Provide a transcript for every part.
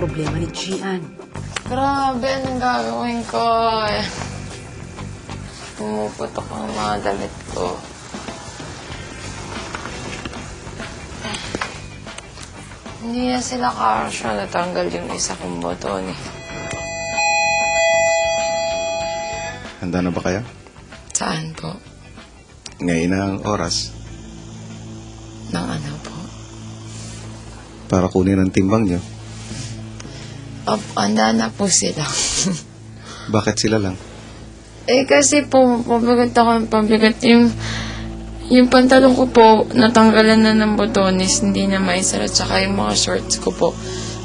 problema ni Gian. Grabe, anong gagawin ko? Pumuputok ang mga damit ko. Hindi na sila kasya. Natanggal yung isa kong boton eh. Handa na ba kayo? Saan po? Ngayon na ang oras Nang ano po? para kunin ang timbang nyo. Handa na po sila. Bakit sila lang? Kasi po, pabigat yung pantalon ko po, natanggalan na ng botones, hindi na maisara, tsaka yung mga shorts ko po,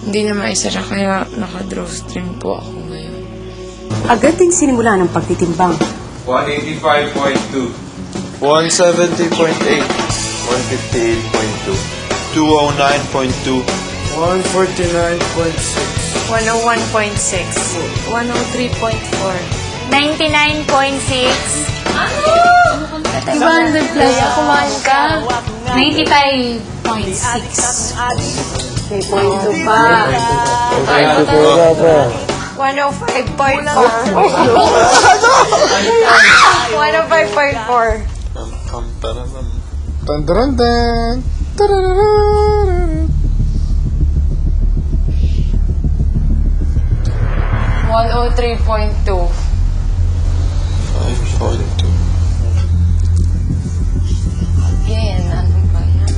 hindi na maisara, kaya naka-drawstring po ako ngayon. Agad ding sinimula ng pagtitimbang. 185.2. 170.8, 158.2. 209.2. 149.6, 101.6. 103.4. 99.6. Ibang plus, kumain ka. 95.6. May point pa. 105.4. 105.4. Tandarandan! Tararararara! 103.2. 5.2. Again, ano ba yan?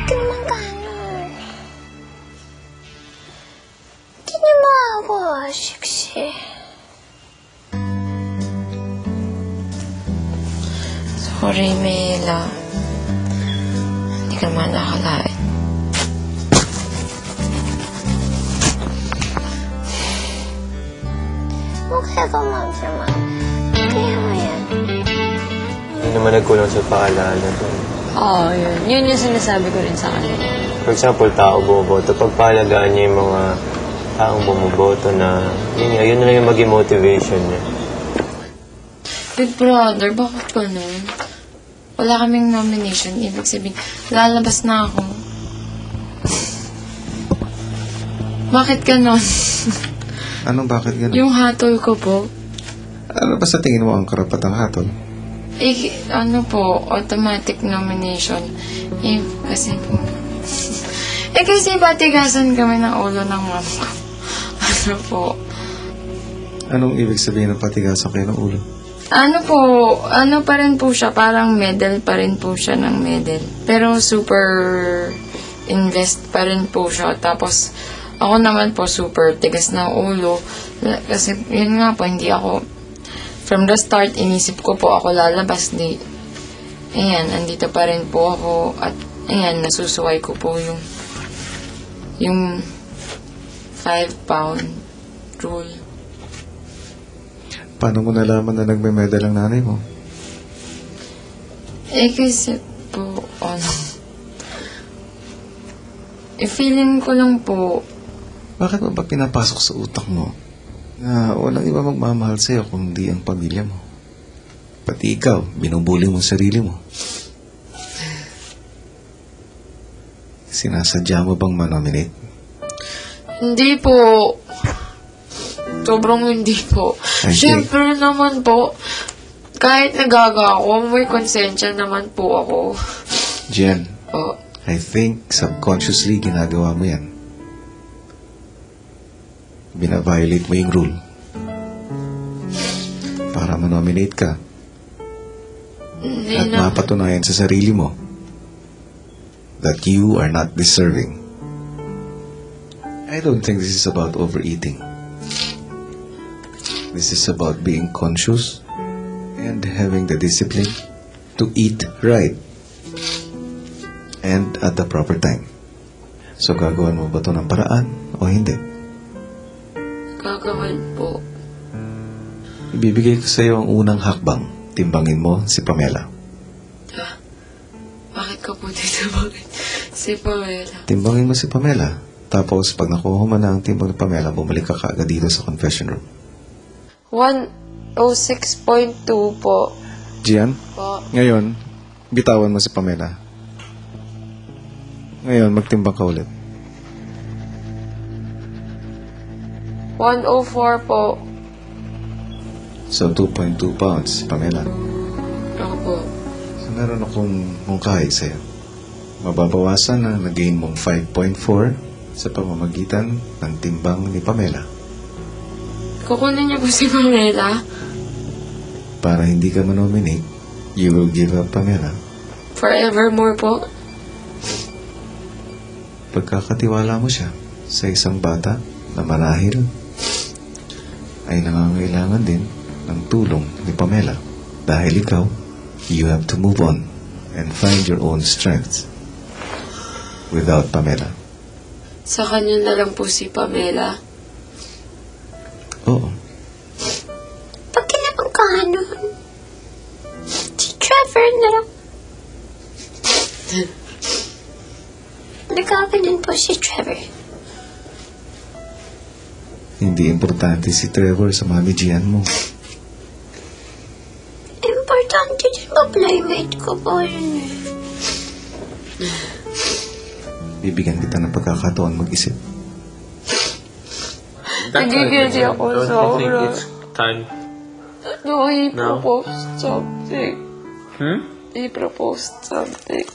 Huwag ka naman ganun. Hindi niyo maawa, siksi. Sorry, Mela. Hindi ka naman nakalain. Huwag ka magmama. Kaya mo yan. Hindi naman nagkulang sa paalala doon. Oo, yun. Yun yung sinasabi ko rin sa kanila. For example, tao bumoboto. Pag paalagaan niya yung mga taong bumoboto na yun na lang yung maging motivation niya. Big brother, bakit ganun? Wala kaming nomination. Ibig sabihin, lalabas na ako. Bakit ganun? Anong bakit gano'n? Yung hatol ko po, Ano ba sa tingin mo ang karapatang hatol? ano po, automatic nomination. Kasi po, kasi batigasan kami ng ulo ng mom ko. Ano po, Anong ibig sabihin ng patigasan kayo ng ulo? ano pa rin po siya, parang medal pa rin po siya ng medal. Pero super invest pa rin po siya. Tapos, ako naman po super tigas ng ulo. Kasi, yun nga po, hindi ako, from the start, inisip ko po ako lalabas. Ayan, andito pa rin po ako. At, ayan, nasusuway ko po yung 5-pound rule. Paano mo nalaman na nagme-medal ang nanay mo? Kasi po, feeling ko lang po, Bakit mo ba pinapasok sa utak mo na walang iba magmamahal sa'yo kundi ang pamilya mo? Pati ikaw, binubuli mo sarili mo. Sinasadya mo bang manominate? hindi po. Sobrang hindi po. Ay, Siyempre naman po, kahit nagaga ako, may konsensya naman po ako. Jen, Oh, I think subconsciously ginagawa mo yan. Binaviolate mo yung rule. Para manominate ka hindi at na. mapatunayan sa sarili mo that you are not deserving. I don't think this is about overeating. This is about being conscious and having the discipline to eat right and at the proper time. So, gagawin mo ba ito ng paraan o hindi? Gagawin po. Ibibigay ko sa iyo ang unang hakbang. Timbangin mo si Pamela. Bakit ka po dito? Bakit? Si Pamela. Timbangin mo si Pamela. Tapos, pag nakuha mo na ang timbang ni Pamela, bumalik ka kaagad dito sa confession room. 106.2 po. Gian, Po. ngayon, bitawan mo si Pamela. Ngayon, magtimbang ka ulit. 104 po. So, 2.2 pounds, Pamela. Opo. So, meron akong mungkahi sa'yo. Mababawasan ang nagain mong 5.4 sa pamamagitan ng timbang ni Pamela. Kukunin niyo po si Pamela? Para hindi ka manominate, you will give up Pamela. Forevermore po? Pagkakatiwala mo siya sa isang bata na marahil ay nangangailangan din ng tulong ni Pamela. Dahil ikaw, you have to move on and find your own strength without Pamela. Sa kanya na lang po si Pamela. Oo. Pag kinapagkahan nun, si Trevor na lang. Nagkakanan po si Trevor. Hindi importante si Trevor sa mami Gian mo. Importante din ba playmate ko po yun eh. Bibigyan kita ng pagkakataon mag-isip. Nagigilty ako Don't you think sobra. it's time? No, he No? proposed something. He proposed something.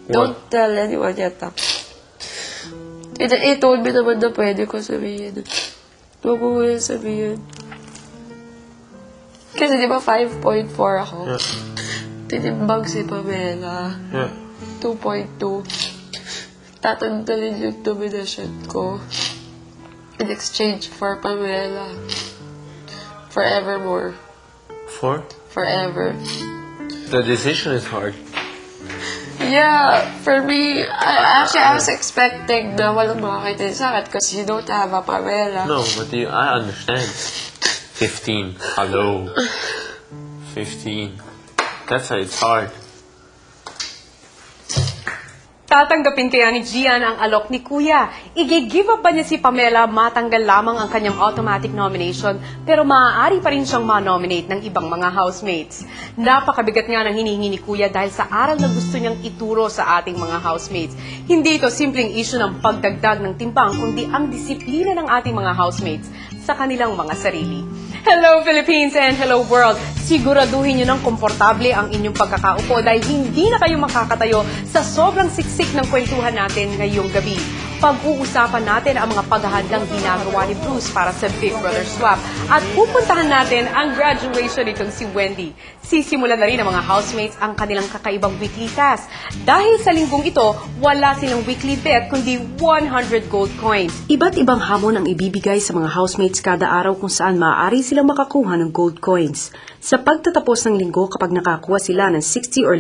Don't tell anyone yet. He told me naman na pwede ko sabihin. Huwag mo muna sabihin. Kasi di ba 5.4 ako? Yeah. Tinimbang si Pamela. Yeah. 2.2. Tatanggalin yung domination ko. In exchange for Pamela. Forevermore. Forever. The decision is hard. Yeah, for me, I was expecting na walang makakita sa akin because you don't have a Pamela. No, but I understand. 15. Hello. 15. That's why it's hard. Tatanggapin kaya ni Gian ang alok ni Kuya? I-give up ba niya si Pamela matanggal lamang ang kanyang automatic nomination pero maaari pa rin siyang ma-nominate ng ibang mga housemates? Napakabigat nga ng hinihingi ni Kuya dahil sa aral na gusto niyang ituro sa ating mga housemates. Hindi ito simpleng issue ng pagdagdag ng timbang kundi ang disiplina ng ating mga housemates sa kanilang mga sarili. Hello Philippines and hello world! Siguraduhin nyo ng komportable ang inyong pagkakaupo dahil hindi na kayo makakatayo sa sobrang siksik ng kwentuhan natin ngayong gabi. Pag-uusapan natin ang mga paghahandang ginagawa ni Bruce para sa Big Brother Swap at pupuntahan natin ang graduation nitong si Wendy. Sisimulan na rin ng mga housemates ang kanilang kakaibang weekly task. Dahil sa linggong ito, wala silang weekly bet kundi 100 gold coins. Iba't ibang hamon ang ibibigay sa mga housemates kada araw kung saan maaari silang makakuha ng gold coins. Sa pagtatapos ng linggo kapag nakakuha sila ng 60 or